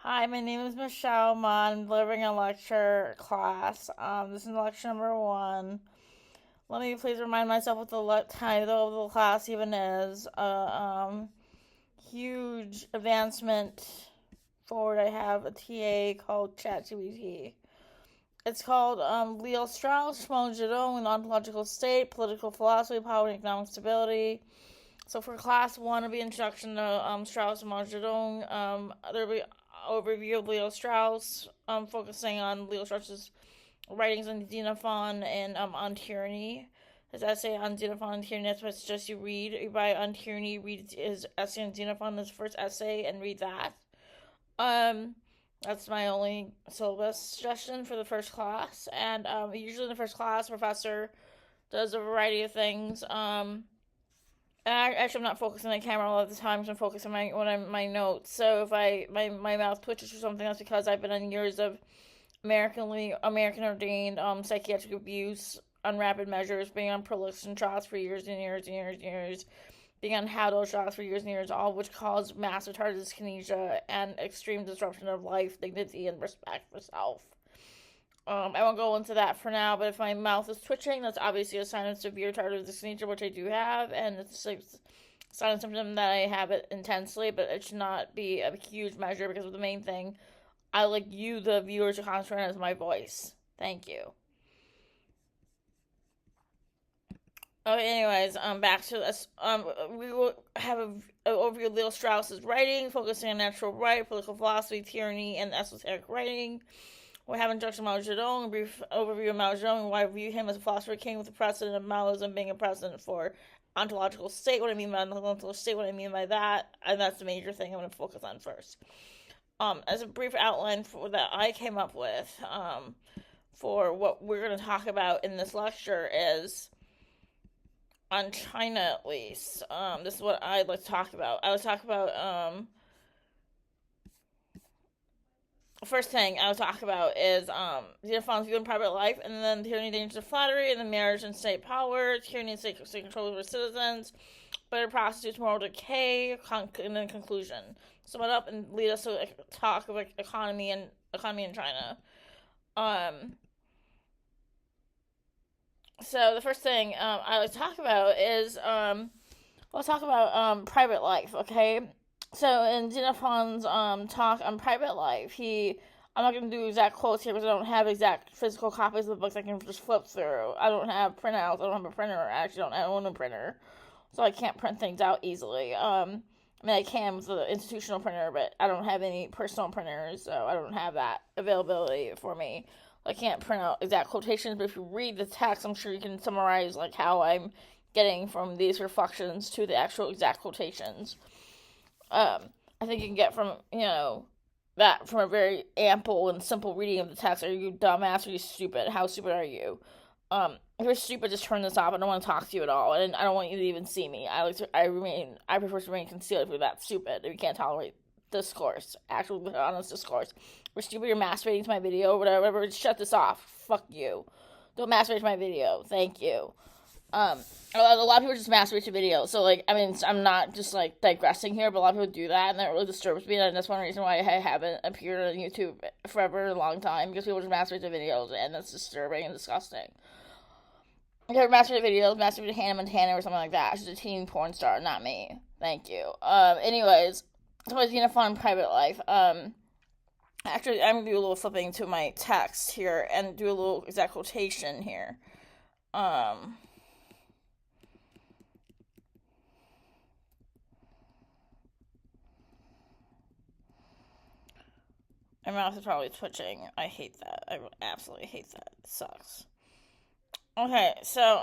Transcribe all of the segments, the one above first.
Hi, my name is Michelle Mon. I'm delivering a lecture class. This is lecture number one. Let me please remind myself what the title of the class even is. Huge advancement forward. I have a TA called ChatGPT. It's called Leo Strauss, Mao Zedong, an ontological state, political philosophy, power, and economic stability. So for class one, it'll be introduction to Strauss and Mao Zedong. There'll be overview of Leo Strauss, focusing on Leo Strauss's writings on Xenophon and on Tyranny. His essay on Xenophon and Tyranny, that's what I suggest you read. You buy on Tyranny, read his essay on Xenophon, his first essay, and read that. That's my only syllabus suggestion for the first class. And usually in the first class, professor does a variety of things. Actually, I'm not focusing on the camera all of the time, so I'm focusing on my notes. So if my mouth twitches or something, that's because I've been on years of American ordained psychiatric abuse on rapid measures, being on prolixin shots for years and years and years and years, being on Hadol shots for years and years, all of which cause mass retarded dyskinesia and extreme disruption of life, dignity, and respect for self. I won't go into that for now, but if my mouth is twitching, that's obviously a sign of severe tardive dyskinesia, which I do have, and it's a sign of symptom that I have it intensely, but it should not be a huge measure because of the main thing I like you, the viewers, to concentrate on is my voice. Thank you. Okay, anyways, back to this. We will have an overview of Leo Strauss's writing, focusing on natural right, political philosophy, tyranny, and esoteric writing. We'll have introduction to Mao Zedong, a brief overview of Mao Zedong, and why I view him as a philosopher king with the precedent of Maoism being a precedent for ontological state. What I mean by ontological state, what I mean by that, and that's the major thing I'm going to focus on first. As a brief outline for that I came up with, for what we're going to talk about in this lecture is on China, at least. This is what I'd like to talk about. I would talk about first thing I would talk about is Xenophon's view in private life, and then tyranny, dangers of flattery, and then marriage and state power, tyranny and state control over citizens, but it prostitutes moral decay, and then conclusion. Sum it up and lead us to talk about economy in China. So the first thing I like to talk about is let's talk about private life, okay? So in Xenophon's talk on private life, I'm not going to do exact quotes here because I don't have exact physical copies of the books I can just flip through. I don't have printouts. I don't have a printer. I actually don't own a printer, so I can't print things out easily. I mean, I can with the institutional printer, but I don't have any personal printers, so I don't have that availability for me. I can't print out exact quotations, but if you read the text, I'm sure you can summarize like how I'm getting from these reflections to the actual exact quotations. I think you can get from, that from a very ample and simple reading of the text. Are you dumbass? Are you stupid? How stupid are you? If you're stupid, just turn this off. I don't want to talk to you at all, and I don't want you to even see me. I prefer to remain concealed if you're that stupid. If you can't tolerate discourse, actual honest discourse. If you're stupid, you're masturbating to my video, whatever. Just shut this off. Fuck you. Don't masturbate to my video. Thank you. A lot of people just masturbate to videos, so I'm not just digressing here, but a lot of people do that, and that really disturbs me, and that's one reason why I haven't appeared on YouTube forever, a long time, because people just masturbate to videos, and that's disturbing and disgusting. If you're masturbate to videos, masturbate to Hannah Montana or something like that. She's a teen porn star, not me. Thank you. Anyways, so it's Xenophon private life. Actually, I'm gonna do a little flipping to my text here and do a little exact quotation here. My mouth is probably twitching. I hate that. I absolutely hate that. It sucks. Okay, so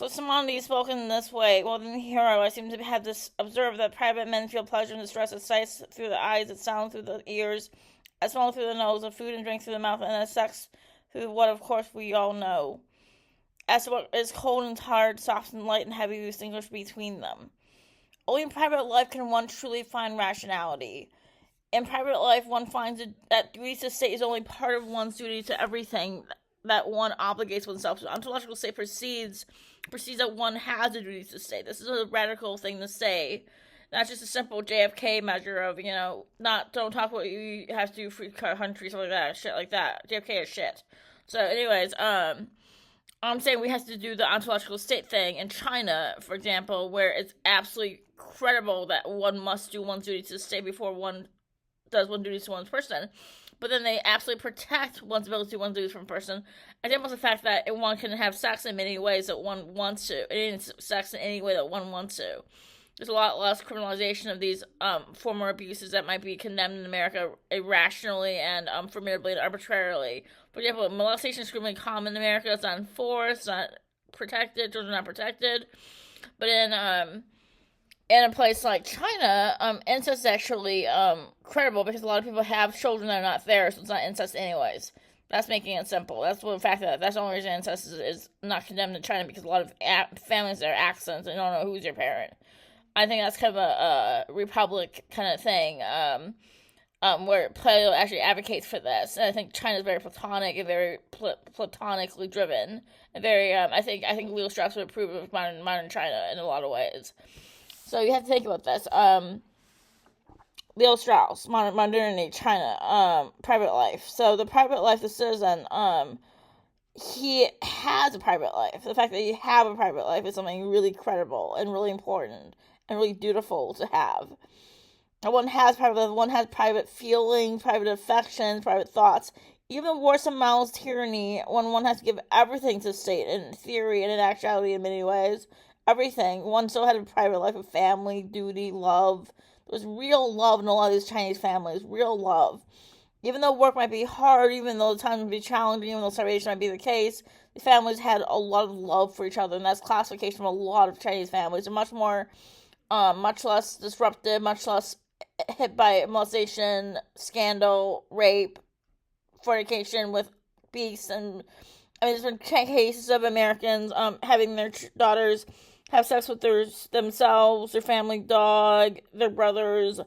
Simone spoken in this way. Well, in the hero, I seem to have this observed that private men feel pleasure and distress at sights through the eyes, at sound through the ears, at smell through the nose, at food and drink through the mouth, and at sex through what, of course, we all know. As to what is cold and hard, soft and light and heavy, we distinguish between them. Only in private life can one truly find rationality. In private life, one finds that duty to state is only part of one's duty to everything that one obligates oneself to. Ontological state precedes that one has a duty to state. This is a radical thing to say. Not just a simple JFK measure of, not don't talk what you have to do for country, something like that, shit like that. JFK is shit. So, anyways, I'm saying we have to do the ontological state thing in China, for example, where it's absolutely credible that one must do one's duty to the state before one does one's duty to one's person. But then they absolutely protect one's ability to do one's duties from a person. And then the fact that one can have sex in many ways that one wants to. It ain't sex in any way that one wants to. There's a lot less criminalization of these former abuses that might be condemned in America irrationally and formidably and arbitrarily. For example, molestation is extremely common in America. It's not enforced, not protected. Children are not protected. But in a place like China, incest is actually credible because a lot of people have children that are not there, so it's not incest anyways. That's making it simple. That's the fact that's the only reason incest is not condemned in China, because a lot of families that are accidents and don't know who's your parent. I think that's kind of a republic kind of thing, where Plato actually advocates for this. And I think China is very platonic and very platonically driven, and very. I think Leo Strauss would approve of modern China in a lot of ways. So you have to think about this. Leo Strauss, modernity, China, private life. So the private life, the citizen, he has a private life. The fact that you have a private life is something really credible and really important and really dutiful to have. One has private life, one has private feelings, private affections, private thoughts. Even worse than Mao's tyranny, when one has to give everything to the state, in theory and in actuality in many ways. Everything. One still had a private life of family, duty, love. There was real love in a lot of these Chinese families. Real love. Even though work might be hard, even though the times might be challenging, even though starvation might be the case, the families had a lot of love for each other, and that's classification of a lot of Chinese families. They're much more, much less disrupted, much less hit by molestation, scandal, rape, fornication with beasts, and there's been cases of Americans having their daughters have sex with themselves, their family dog, their brothers.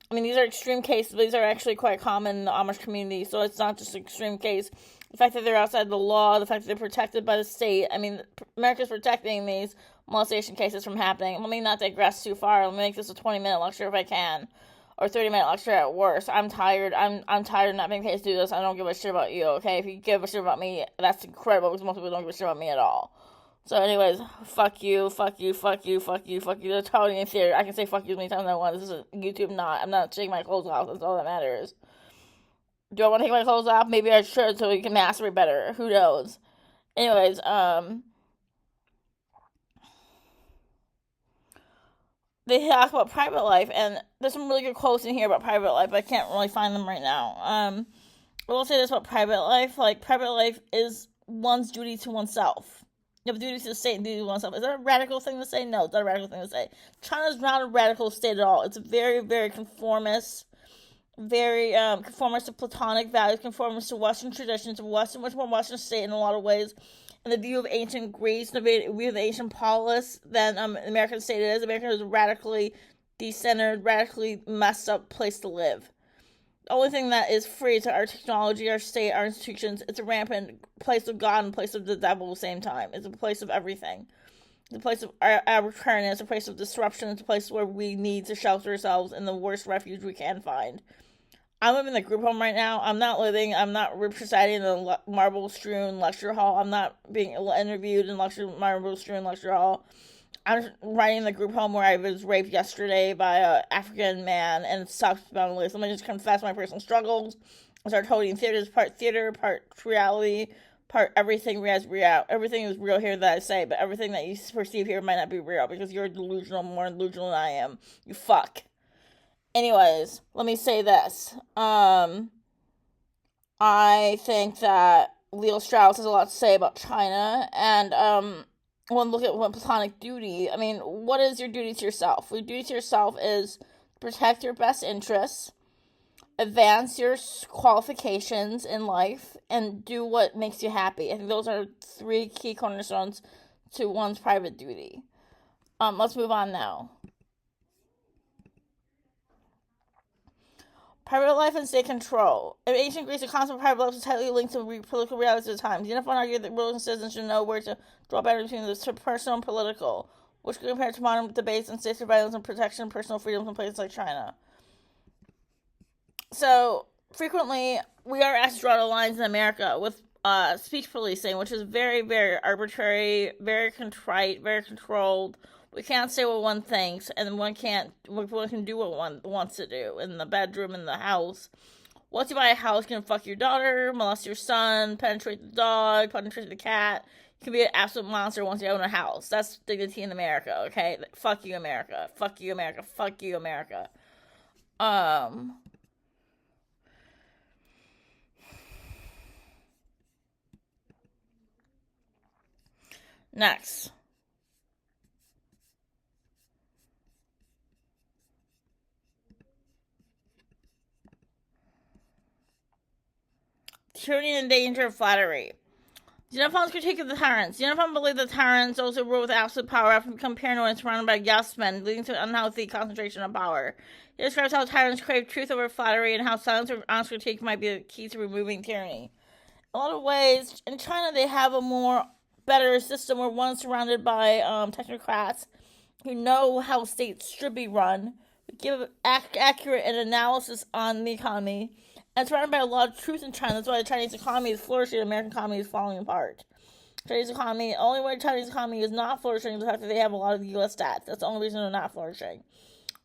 These are extreme cases, but these are actually quite common in the Amish community, so it's not just an extreme case. The fact that they're outside the law, the fact that they're protected by the state. America's protecting these molestation cases from happening. Let me not digress too far. Let me make this a 20-minute lecture if I can, or 30-minute lecture at worst. I'm tired. I'm tired of not being paid to do this. I don't give a shit about you, okay? If you give a shit about me, that's incredible, because most people don't give a shit about me at all. So anyways, fuck you. They're totally in theater. I can say fuck you as many times as I want. This is YouTube not. I'm not taking my clothes off. That's all that matters. Do I want to take my clothes off? Maybe I should, so we can masturbate better. Who knows? Anyways, they talk about private life, and there's some really good quotes in here about private life, but I can't really find them right now. I will say this about private life. Like, private life is one's duty to oneself. You have a duty to the state and duty to oneself. Is that a radical thing to say? No, it's not a radical thing to say. China's not a radical state at all. It's a very, very conformist, very conformist to Platonic values, conformist to Western traditions, much more Western state in a lot of ways. And the view of ancient Greece, the view of the ancient polis than the American state is. America is a radically decentered, radically messed up place to live. The only thing that is free to our technology, our state, our institutions, it's a rampant place of God and place of the devil at the same time. It's a place of everything. It's a place of arbitrariness, it's a place of disruption, it's a place where we need to shelter ourselves in the worst refuge we can find. I'm living in the group home right now. I'm not presiding in the marble-strewn lecture hall. I'm not being interviewed in marble-strewn lecture hall. I'm writing in the group home where I was raped yesterday by an African man, and it sucks boundlessly. Let me just confess my personal struggles. I started holding theater, part reality, part everything real. Everything is real here that I say, but everything that you perceive here might not be real, because you're delusional, more delusional than I am. You fuck. Anyways, let me say this. I think that Leo Strauss has a lot to say about China, and when look at platonic duty, what is your duty to yourself? Your duty to yourself is protect your best interests, advance your qualifications in life, and do what makes you happy. I think those are 3 key cornerstones to one's private duty. Let's move on now. Private life and state control. In ancient Greece, the concept of private life was tightly linked to political realities of the time. Xenophon argued that rulers and citizens should know where to draw boundaries between the personal and political. which can compare to modern debates on state surveillance and protection of personal freedoms in places like China. So, frequently, we are asked to draw the lines in America with speech policing, which is very, very arbitrary, very contrite, very controlled. We can't say what one thinks, and one can do what one wants to do in the bedroom, in the house. Once you buy a house, you can fuck your daughter, molest your son, penetrate the dog, penetrate the cat. You can be an absolute monster once you own a house. That's dignity in America, okay? Fuck you, America. Fuck you, America. Fuck you, America. Next. Tyranny and danger of flattery. Xenophon's critique of the tyrants. Xenophon believed that tyrants also rule with absolute power after become paranoid and surrounded by yes men, leading to an unhealthy concentration of power. He describes how tyrants crave truth over flattery and how silence or honest critique might be the key to removing tyranny. In a lot of ways, in China they have a more better system where one's surrounded by technocrats who know how states should be run, give accurate analysis on the economy, and surrounded by a lot of truth in China. That's why the Chinese economy is flourishing, the American economy is falling apart. Chinese economy, the only way the Chinese economy is not flourishing is the fact that they have a lot of U.S. stats. That's the only reason they're not flourishing.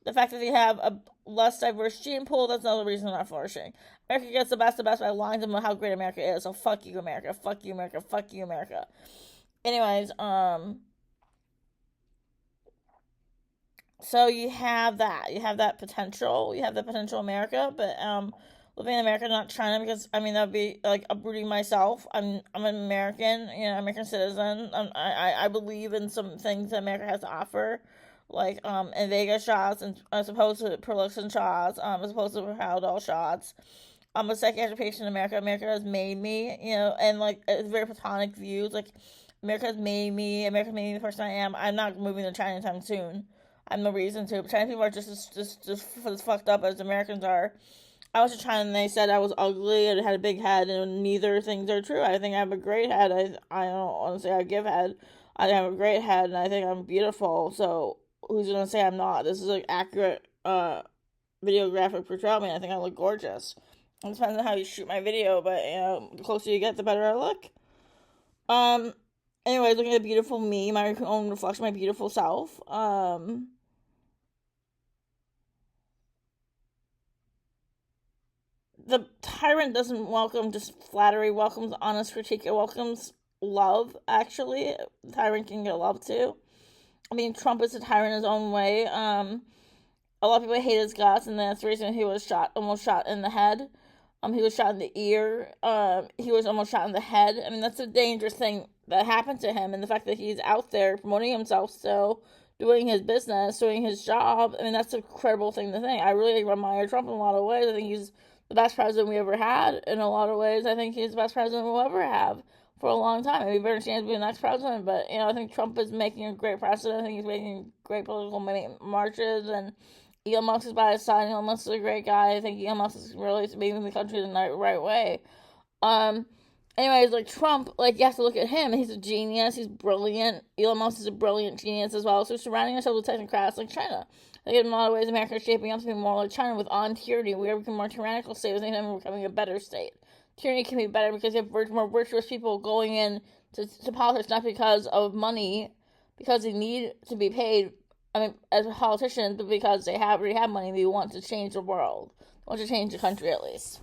The fact that they have a less diverse gene pool, that's another reason they're not flourishing. America gets the best by lying to them about how great America is. So fuck you, America. Fuck you, America. Fuck you, America. Anyways, so you have that. You have that potential. You have the potential America, but living in America, not China, because that would be like uprooting myself. I'm an American, American citizen. I believe in some things that America has to offer, like Invega shots and as opposed to Prolixin shots, as opposed to Haldol shots. I'm a psychiatric patient in America. America has made me, and like it's very platonic views. Like America has made me the person I am. I'm not moving to China anytime soon. I have no reason to. But Chinese people are just as fucked up as Americans are. I was to China and they said I was ugly and had a big head, and neither things are true. I think I have a great head. I don't want to say I give head. I have a great head, and I think I'm beautiful. So who's gonna say I'm not? This is an accurate videographic portrayal of me. I think I look gorgeous. It depends on how you shoot my video, but the closer you get, the better I look. Anyways, looking at the beautiful me, my own reflection, my beautiful self. The tyrant doesn't welcome just flattery, welcomes honest critique, it welcomes love, actually. The tyrant can get love, too. Trump is a tyrant in his own way. A lot of people hate his guts, and that's the reason he was almost shot in the head. He was shot in the ear. He was almost shot in the head. That's a dangerous thing that happened to him, and the fact that he's out there promoting himself still, doing his business, doing his job. That's a credible thing to think. I really admire Trump in a lot of ways. I think he's the best president we ever had. In a lot of ways, I think he's the best president we'll ever have for a long time. Maybe Bernie Sanders will be the next president, but I think Trump is making a great precedent. I think he's making great political marches, and Elon Musk is by his side. Elon Musk is a great guy. I think Elon Musk is really moving the country the right way. Anyways, like Trump, you have to look at him. He's a genius. He's brilliant. Elon Musk is a brilliant genius as well. So surrounding ourselves with technocrats like China. I think in a lot of ways, America is shaping up to be more like China with on-tyranny. We are becoming a more tyrannical state. I think we're becoming a better state. Tyranny can be better because you have more virtuous people going in to politics, not because of money, because they need to be paid, as politicians, but because they already have money. They want to change the world. They want to change the country, at least.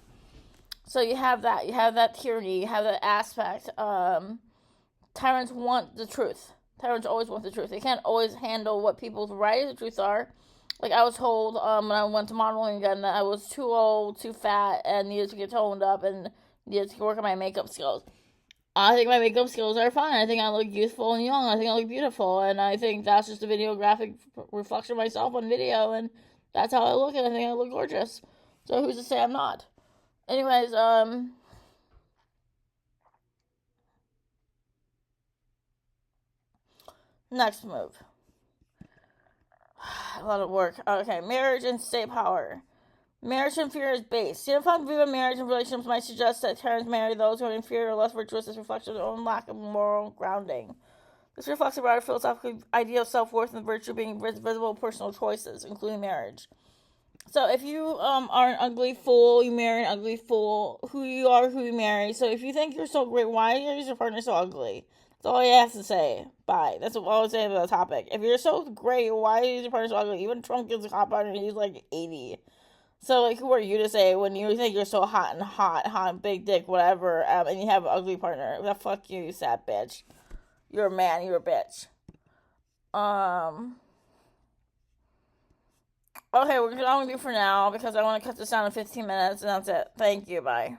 So you have that. You have that tyranny. You have that aspect. Tyrants want the truth. Tyrants always want the truth. They can't always handle what people's varieties of truth are. Like I was told when I went to modeling again that I was too old, too fat, and needed to get toned up and needed to work on my makeup skills. I think my makeup skills are fine. I think I look youthful and young. I think I look beautiful. And I think that's just a videographic reflection of myself on video. And that's how I look, and I think I look gorgeous. So who's to say I'm not? Anyways, next move. A lot of work. Okay, marriage and state power. Marriage to inferior is base. Xenophon's view of marriage and relationships might suggest that tyrants marry those who are inferior or less virtuous as reflection of their own lack of moral grounding. This reflects a broader philosophical idea of self-worth and the virtue of being visible personal choices, including marriage. So if you are an ugly fool, you marry an ugly fool. Who you are, who you marry. So if you think you're so great, why is your partner so ugly? That's all he has to say. Bye. That's all I was saying about the topic. If you're so great, why is your partner so ugly? Even Trump gets a hot partner and he's like 80. So like, who are you to say when you think you're so hot and big dick, whatever, and you have an ugly partner? Well, fuck you, you sad bitch. You're a man. You're a bitch. Okay, we're going to do for now because I want to cut this down in 15 minutes, and that's it. Thank you. Bye.